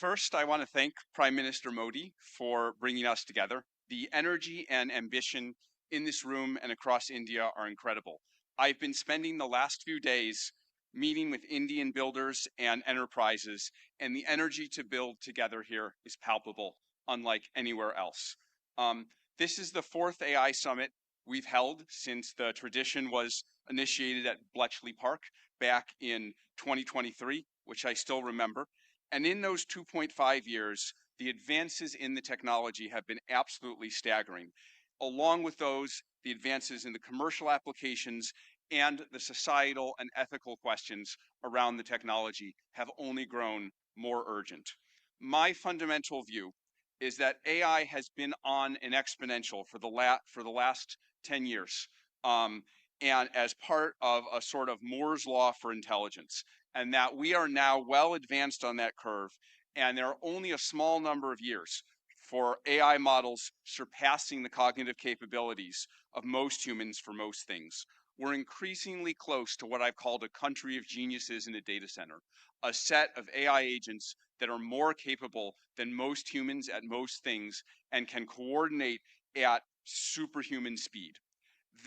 First, I want to thank Prime Minister Modi for bringing us together. The energy and ambition in this room and across India are incredible. I've been spending the last few days meeting with Indian builders and enterprises, and the energy to build together here is palpable, unlike anywhere else. This is the fourth AI summit we've held since the tradition was initiated at Bletchley Park back in 2023, which I still remember. And in those 2.5 years, the advances in the technology have been absolutely staggering. Along with those, the advances in the commercial applications and the societal and ethical questions around the technology have only grown more urgent. My fundamental view is that AI has been on an exponential for the last 10 years, and as part of a sort of Moore's law for intelligence, and that we are now well advanced on that curve, and there are only a small number of years for AI models surpassing the cognitive capabilities of most humans for most things. We're increasingly close to what I've called a country of geniuses in a data center, a set of AI agents that are more capable than most humans at most things and can coordinate at superhuman speed.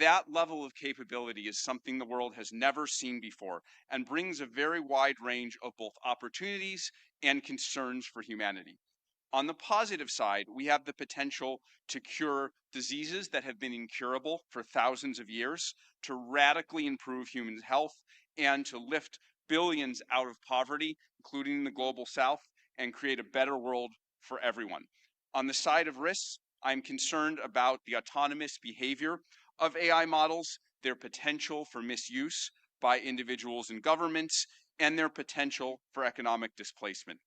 That level of capability is something the world has never seen before and brings a very wide range of both opportunities and concerns for humanity. On the positive side, we have the potential to cure diseases that have been incurable for thousands of years, to radically improve human health, and to lift billions out of poverty, including the global south, and create a better world for everyone. On the side of risks, I'm concerned about the autonomous behavior of AI models, their potential for misuse by individuals and governments, and their potential for economic displacement.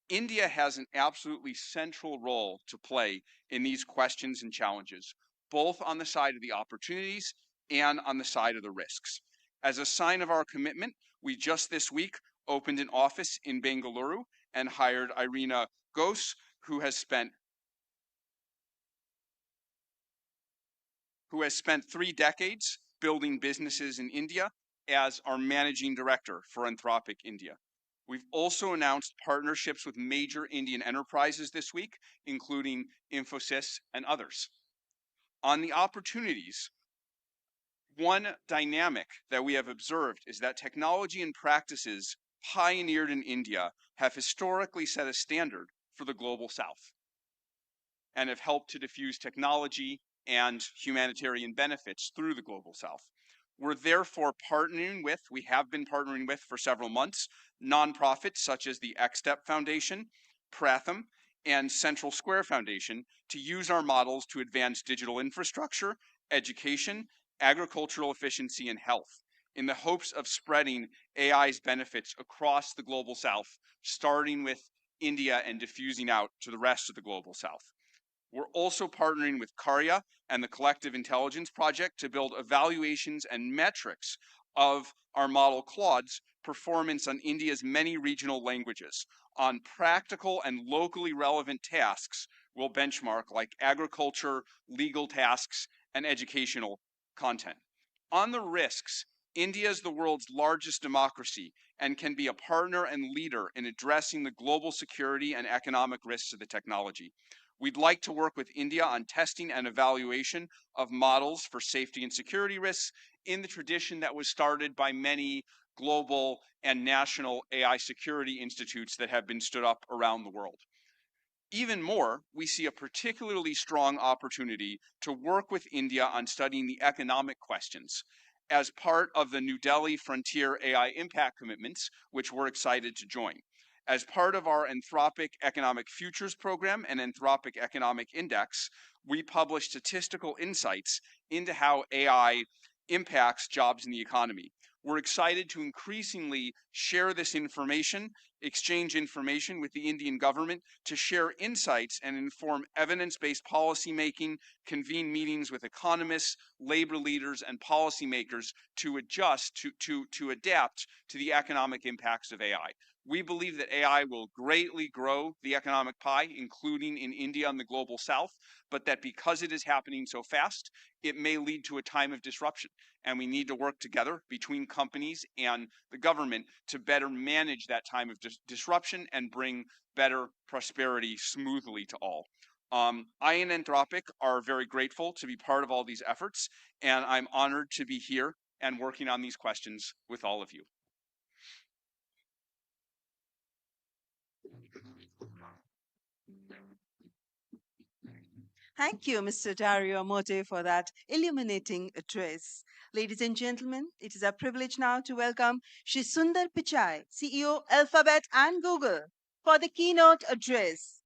India has an absolutely central role to play in these questions and challenges, both on the side of the opportunities and on the side of the risks. As a sign of our commitment, we just this week opened an office in Bengaluru and hired Irina Ghosh, who has spent 3 decades building businesses in India as our managing director for Anthropic India. We've also announced partnerships with major Indian enterprises this week, including Infosys and others. On the opportunities, one dynamic that we have observed is that technology and practices pioneered in India have historically set a standard for the global south and have helped to diffuse technology and humanitarian benefits through the global south. We're therefore we have been partnering with for several months, nonprofits such as the XStep Foundation, Pratham, and Central Square Foundation to use our models to advance digital infrastructure, education, agricultural efficiency, and health, in the hopes of spreading AI's benefits across the global south, starting with India and diffusing out to the rest of the global south. We're also partnering with Karya and the Collective Intelligence Project to build evaluations and metrics of our model Claude's performance on India's many regional languages. On practical and locally relevant tasks, we'll benchmark like agriculture, legal tasks, and educational content. On the risks, India is the world's largest democracy and can be a partner and leader in addressing the global security and economic risks of the technology. We'd like to work with India on testing and evaluation of models for safety and security risks in the tradition that was started by many global and national AI security institutes that have been stood up around the world. Even more, we see a particularly strong opportunity to work with India on studying the economic questions as part of the New Delhi Frontier AI Impact Commitments, which we're excited to join. As part of our Anthropic Economic Futures Program and Anthropic Economic Index, we publish statistical insights into how AI impacts jobs in the economy. We're excited to increasingly share this information, exchange information with the Indian government to share insights and inform evidence-based policymaking, convene meetings with economists, labor leaders, and policymakers to adjust, to adapt to the economic impacts of AI. We believe that AI will greatly grow the economic pie, including in India and the global south, but that because it is happening so fast, it may lead to a time of disruption. And we need to work together between companies and the government to better manage that time of disruption and bring better prosperity smoothly to all. I and Anthropic are very grateful to be part of all these efforts, and I'm honored to be here and working on these questions with all of you. Thank you, Mr. Dario Amodei, for that illuminating address. Ladies and gentlemen, it is our privilege now to welcome Shri Sundar Pichai, CEO, Alphabet and Google, for the keynote address.